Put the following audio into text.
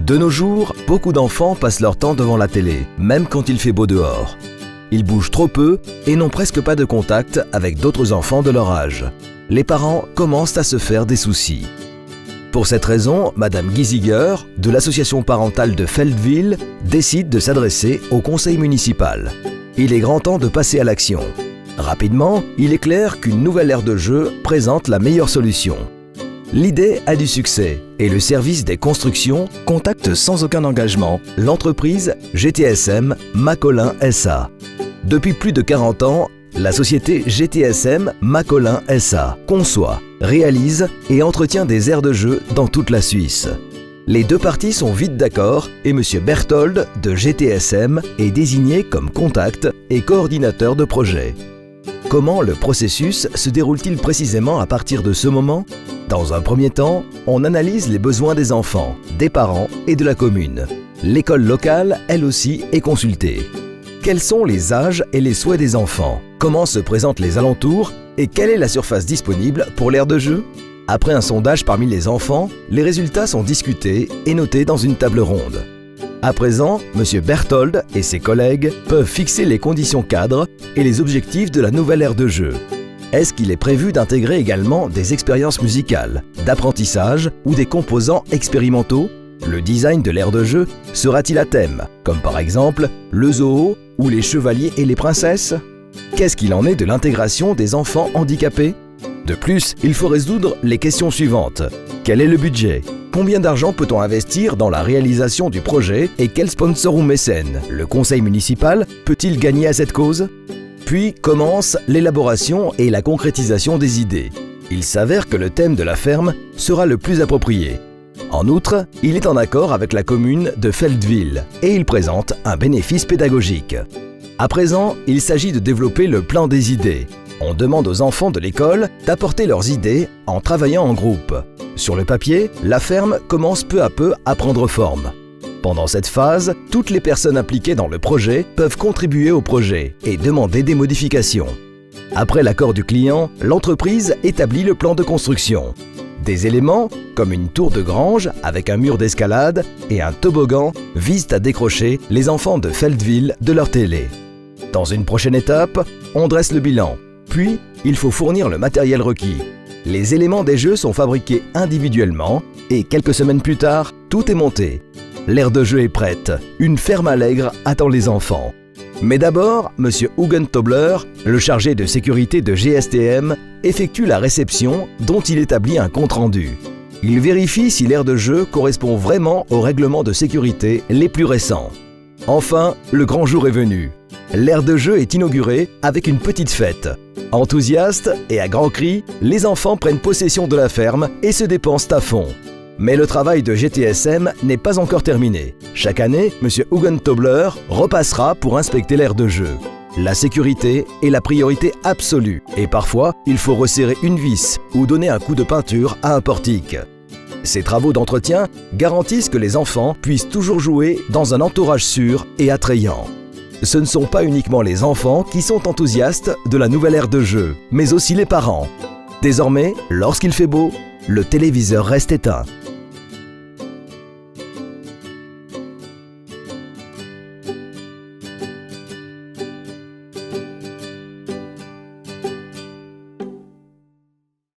De nos jours, beaucoup d'enfants passent leur temps devant la télé, même quand il fait beau dehors. Ils bougent trop peu et n'ont presque pas de contact avec d'autres enfants de leur âge. Les parents commencent à se faire des soucis. Pour cette raison, Madame Giesiger, de l'association parentale de Feldville, décide de s'adresser au conseil municipal. Il est grand temps de passer à l'action. Rapidement, il est clair qu'une nouvelle aire de jeu présente la meilleure solution. L'idée a du succès et le service des constructions contacte sans aucun engagement l'entreprise GTSM Macolin SA. Depuis plus de 40 ans, la société GTSM Macolin SA conçoit, réalise et entretient des aires de jeu dans toute la Suisse. Les deux parties sont vite d'accord et M. Berthold de GTSM est désigné comme contact et coordinateur de projet. Comment le processus se déroule-t-il précisément à partir de ce moment ? Dans un premier temps, on analyse les besoins des enfants, des parents et de la commune. L'école locale, elle aussi, est consultée. Quels sont les âges et les souhaits des enfants? Comment se présentent les alentours? Et quelle est la surface disponible pour l'aire de jeu? Après un sondage parmi les enfants, les résultats sont discutés et notés dans une table ronde. À présent, M. Berthold et ses collègues peuvent fixer les conditions cadres et les objectifs de la nouvelle aire de jeu. Est-ce qu'il est prévu d'intégrer également des expériences musicales, d'apprentissage ou des composants expérimentaux? Le design de l'aire de jeu sera-t-il à thème, comme par exemple le zoo ou les chevaliers et les princesses? Qu'est-ce qu'il en est de l'intégration des enfants handicapés? De plus, il faut résoudre les questions suivantes. Quel est le budget? Combien d'argent peut-on investir dans la réalisation du projet et quel sponsor ou mécène le conseil municipal peut-il gagner à cette cause? Puis commence l'élaboration et la concrétisation des idées. Il s'avère que le thème de la ferme sera le plus approprié. En outre, il est en accord avec la commune de Feldville et il présente un bénéfice pédagogique. À présent, il s'agit de développer le plan des idées. On demande aux enfants de l'école d'apporter leurs idées en travaillant en groupe. Sur le papier, la ferme commence peu à peu à prendre forme. Pendant cette phase, toutes les personnes impliquées dans le projet peuvent contribuer au projet et demander des modifications. Après l'accord du client, l'entreprise établit le plan de construction. Des éléments, comme une tour de grange avec un mur d'escalade et un toboggan, visent à décrocher les enfants de Feldville de leur télé. Dans une prochaine étape, on dresse le bilan. Puis, il faut fournir le matériel requis. Les éléments des jeux sont fabriqués individuellement et quelques semaines plus tard, tout est monté. L'aire de jeu est prête. Une ferme allègre attend les enfants. Mais d'abord, M. Hugentobler, le chargé de sécurité de GSTM, effectue la réception dont il établit un compte-rendu. Il vérifie si l'aire de jeu correspond vraiment aux règlements de sécurité les plus récents. Enfin, le grand jour est venu. L'aire de jeu est inaugurée avec une petite fête. Enthousiastes et à grands cris, les enfants prennent possession de la ferme et se dépensent à fond. Mais le travail de GTSM n'est pas encore terminé. Chaque année, M. Hugentobler repassera pour inspecter l'aire de jeu. La sécurité est la priorité absolue et parfois, il faut resserrer une vis ou donner un coup de peinture à un portique. Ces travaux d'entretien garantissent que les enfants puissent toujours jouer dans un entourage sûr et attrayant. Ce ne sont pas uniquement les enfants qui sont enthousiastes de la nouvelle aire de jeu, mais aussi les parents. Désormais, lorsqu'il fait beau, le téléviseur reste éteint.